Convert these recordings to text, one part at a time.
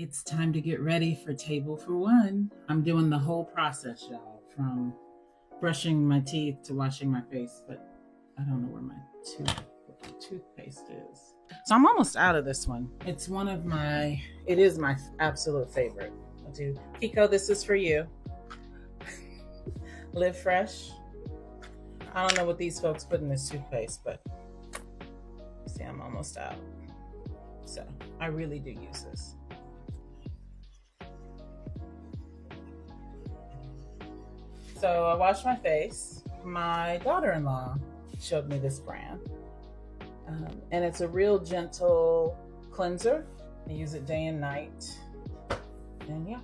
It's time to get ready for table for one. I'm doing the whole process, y'all, from brushing my teeth to washing my face, but I don't know where my toothpaste is. So I'm almost out of this one. It is my absolute favorite. I'll do, Kiko, this is for you. Live Fresh. I don't know what these folks put in this toothpaste, but see, I'm almost out. So I really do use this. So I washed my face. My daughter-in-law showed me this brand. And it's a real gentle cleanser. I use it day and night. And yeah.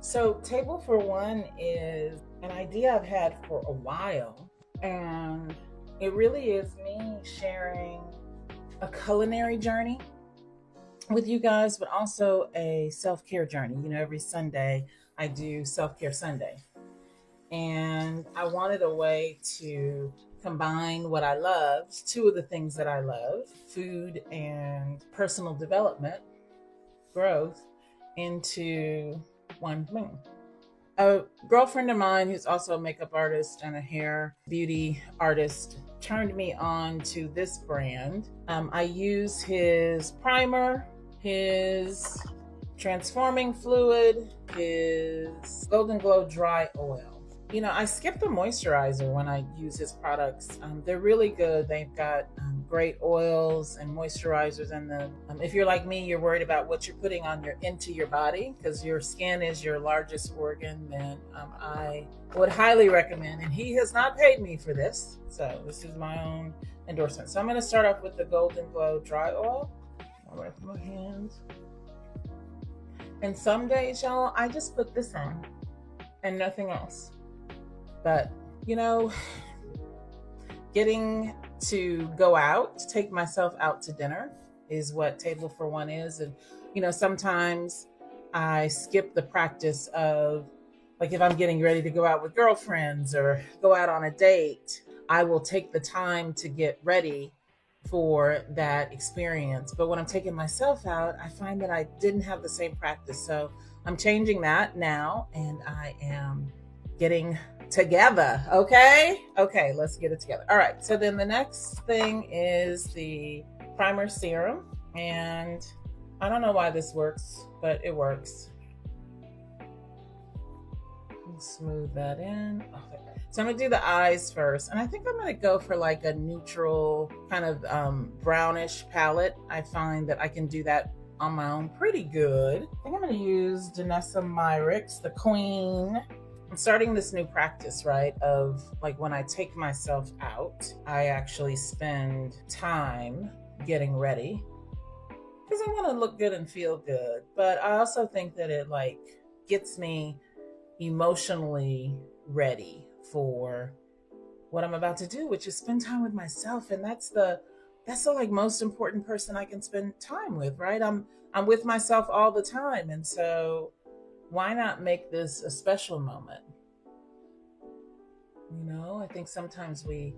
So Table for One is an idea I've had for a while. And it really is me sharing a culinary journey with you guys, but also a self-care journey. You know, every Sunday I do Self-Care Sunday. And I wanted a way to combine what I loved, two of the things that I love, food and personal development, growth, into one thing. A girlfriend of mine who's also a makeup artist and a hair beauty artist turned me on to this brand. I use his primer, his transforming fluid, his Golden Glow dry oil. You know, I skip the moisturizer when I use his products. They're really good. They've got great oils and moisturizers in them. If you're like me, you're worried about what you're putting on into your body because your skin is your largest organ, then I would highly recommend, and he has not paid me for this, so this is my own endorsement. So I'm going to start off with the Golden Glow dry oil. I'll wipe my hands. And some days, y'all, I just put this on and nothing else. But, you know, getting to go out, take myself out to dinner is what Table for One is. And, you know, sometimes I skip the practice of, like, if I'm getting ready to go out with girlfriends or go out on a date, I will take the time to get ready for that experience. But when I'm taking myself out, I find that I didn't have the same practice. So I'm changing that now, and I am getting together. Okay, let's get it together. All right, so then the next thing is the primer serum, and I don't know why this works, but it works. Smooth that in. Okay. So I'm gonna do the eyes first, and I think I'm gonna go for like a neutral kind of brownish palette. I find that I can do that on my own pretty good. I think I'm gonna use Danessa Myricks, the Queen. I'm starting this new practice, right, of like when I take myself out, I actually spend time getting ready because I want to look good and feel good. But I also think that it like gets me emotionally ready for what I'm about to do, which is spend time with myself. And that's the like most important person I can spend time with, right? I'm with myself all the time. And so why not make this a special moment? You know, I think sometimes we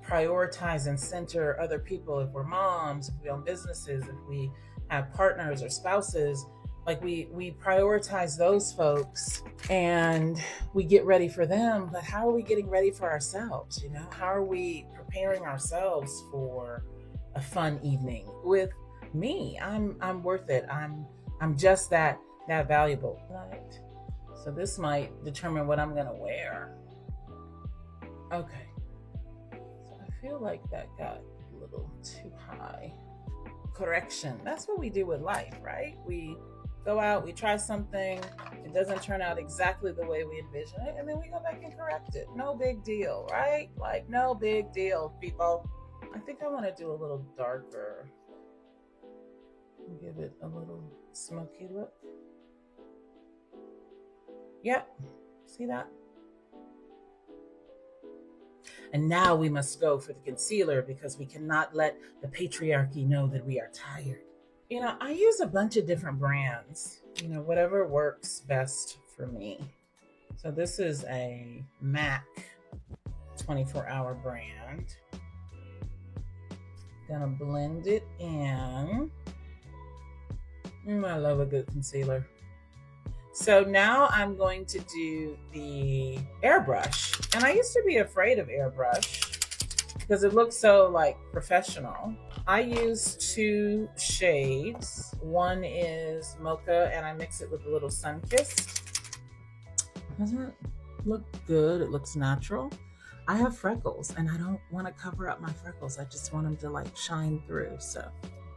prioritize and center other people. If we're moms, if we own businesses, if we have partners or spouses, like we prioritize those folks and we get ready for them. But how are we getting ready for ourselves? You know, how are we preparing ourselves for a fun evening with me? I'm worth it. I'm just that valuable. Right. So this might determine what I'm gonna wear. Okay. So I feel like that got a little too high. Correction. That's what we do with life, right? We go out, we try something, it doesn't turn out exactly the way we envision it, and then we go back and correct it. No big deal, right? Like, no big deal, people. I think I want to do a little darker. Give it a little smoky look. Yep, see that? And now we must go for the concealer because we cannot let the patriarchy know that we are tired. You know, I use a bunch of different brands, you know, whatever works best for me. So this is a MAC 24-hour brand. Gonna blend it in. I love a good concealer. So now I'm going to do the airbrush. And I used to be afraid of airbrush because it looks so like professional. I use two shades. One is mocha and I mix it with a little sun kissed. Doesn't it look good? It looks natural. I have freckles and I don't want to cover up my freckles. I just want them to like shine through. So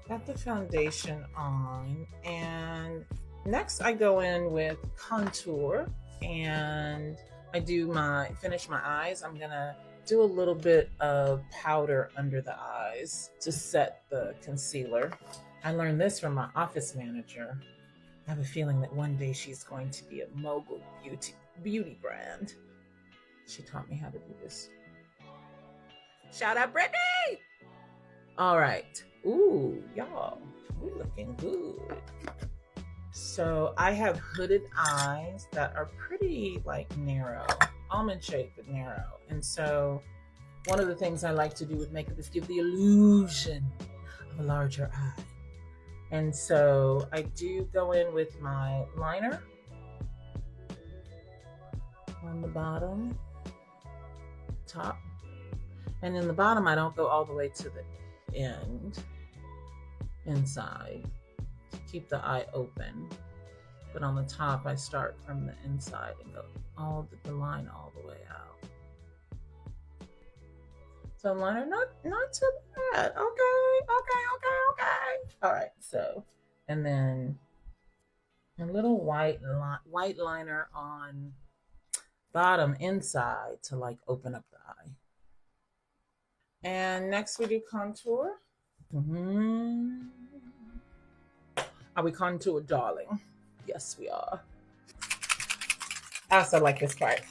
got the foundation on, and next I go in with contour and I do finish my eyes. I'm gonna do a little bit of powder under the eyes to set the concealer. I learned this from my office manager. I have a feeling that one day she's going to be a mogul beauty brand. She taught me how to do this. Shout out Brittany! All right. Ooh, y'all, we're looking good. So I have hooded eyes that are pretty like narrow, almond shaped but narrow. And so one of the things I like to do with makeup is give the illusion of a larger eye. And so I do go in with my liner on the bottom, top. And in the bottom, I don't go all the way to the end, inside, to keep the eye open. But on the top, I start from the inside and go the line all the way out. So liner, not too bad. Okay. All right, so, and then a little white liner on bottom inside to like open up the eye. And next we do contour. Are we contour, darling? Yes, we are. I also like this part.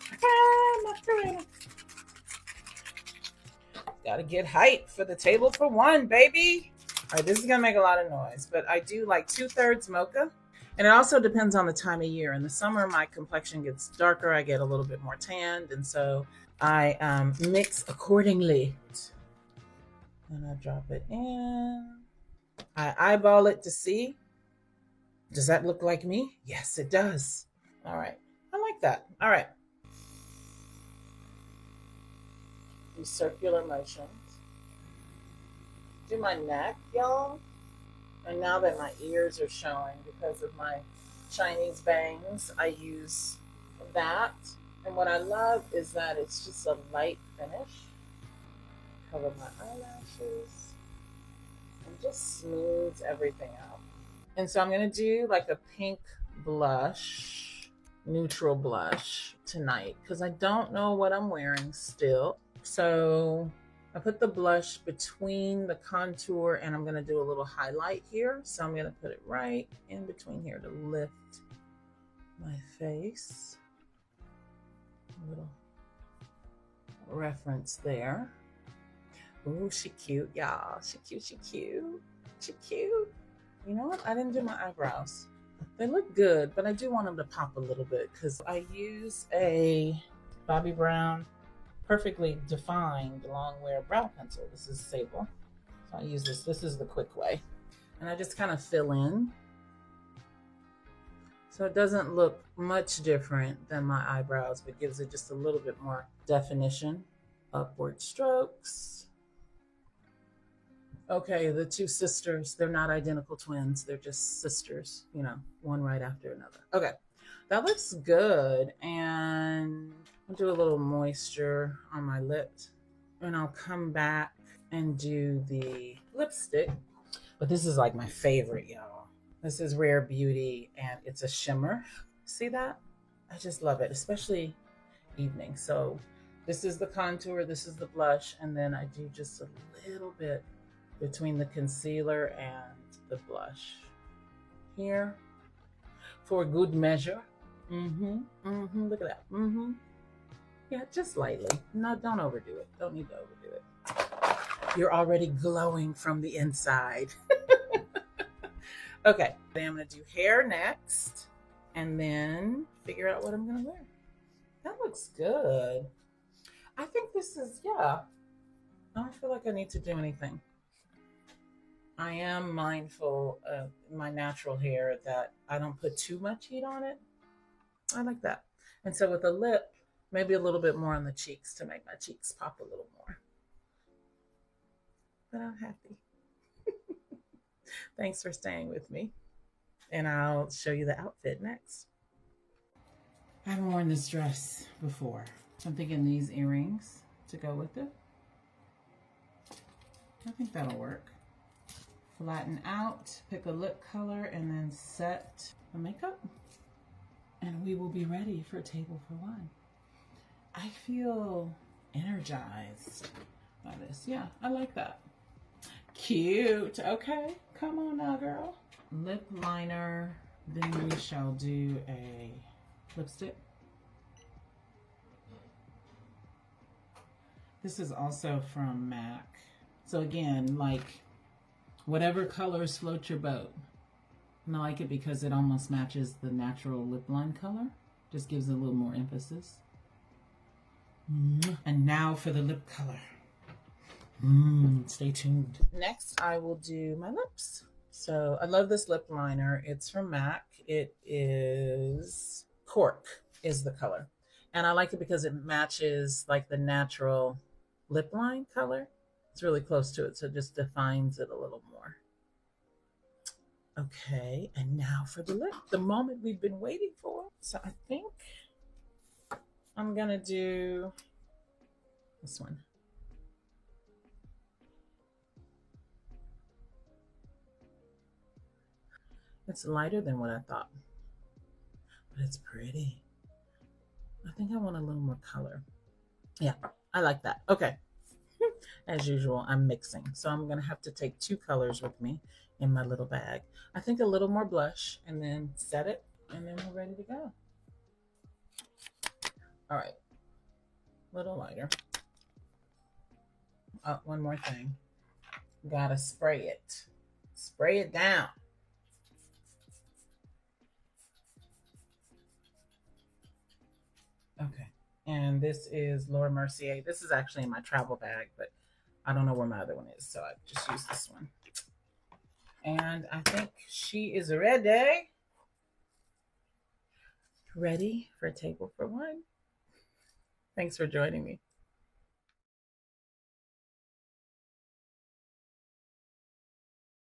Gotta get hype for the table for one, baby. All right, this is gonna make a lot of noise, but I do like 2/3 mocha. And it also depends on the time of year. In the summer, my complexion gets darker. I get a little bit more tanned. And so I mix accordingly. And I drop it in. I eyeball it to see. Does that look like me? Yes, it does. All right. I like that. All right. Do circular motions. Do my neck, y'all. And now that my ears are showing because of my Chinese bangs, I use that. And what I love is that it's just a light finish. Cover my eyelashes and just smooths everything out. And so I'm going to do like a pink blush, neutral blush tonight because I don't know what I'm wearing still. So I put the blush between the contour and I'm going to do a little highlight here. So I'm going to put it right in between here to lift my face. A little reference there. Ooh, she cute, y'all. She cute. You know what? I didn't do my eyebrows. They look good, but I do want them to pop a little bit because I use a Bobbi Brown perfectly defined long wear brow pencil. This is Sable. So I use this. This is the quick way. And I just kind of fill in. So it doesn't look much different than my eyebrows, but gives it just a little bit more definition. Upward strokes. Okay, the two sisters, they're not identical twins. They're just sisters, you know, one right after another. Okay, that looks good. And I'll do a little moisture on my lips. And I'll come back and do the lipstick. But this is like my favorite, y'all. This is Rare Beauty, and it's a shimmer. See that? I just love it, especially evening. So this is the contour, this is the blush, and then I do just a little bit between the concealer and the blush here for good measure. Look at that. Yeah, just lightly. No, don't overdo it. Don't need to overdo it. You're already glowing from the inside. Okay, then I'm gonna do hair next and then figure out what I'm gonna wear. That looks good. I think this is, yeah. I don't feel like I need to do anything. I am mindful of my natural hair that I don't put too much heat on it. I like that. And so with the lip, maybe a little bit more on the cheeks to make my cheeks pop a little more. But I'm happy. Thanks for staying with me. And I'll show you the outfit next. I haven't worn this dress before. I'm thinking these earrings to go with it. I think that'll work. Flatten out, pick a lip color, and then set the makeup. And we will be ready for table for one. I feel energized by this. Yeah, I like that. Cute. Okay, come on now, girl. Lip liner. Then we shall do a lipstick. This is also from MAC. So again, like whatever colors float your boat. And I like it because it almost matches the natural lip line color. Just gives it a little more emphasis. And now for the lip color. Stay tuned. Next, I will do my lips. So I love this lip liner. It's from MAC. It is Cork is the color. And I like it because it matches like the natural lip line color. It's really close to it, so it just defines it a little more. Okay, and now for the lip, the moment we've been waiting for. So I think I'm gonna do this one. It's lighter than what I thought, but it's pretty. I think I want a little more color. Yeah, I like that. Okay. As usual, I'm mixing. So I'm going to have to take two colors with me in my little bag. I think a little more blush and then set it, and then we're ready to go. All right. A little lighter. Oh, one more thing. Gotta spray it. Spray it down. Okay. And this is Laura Mercier. This is actually in my travel bag, but I don't know where my other one is, so I just use this one. And I think she is ready. Ready for table for one. Thanks for joining me.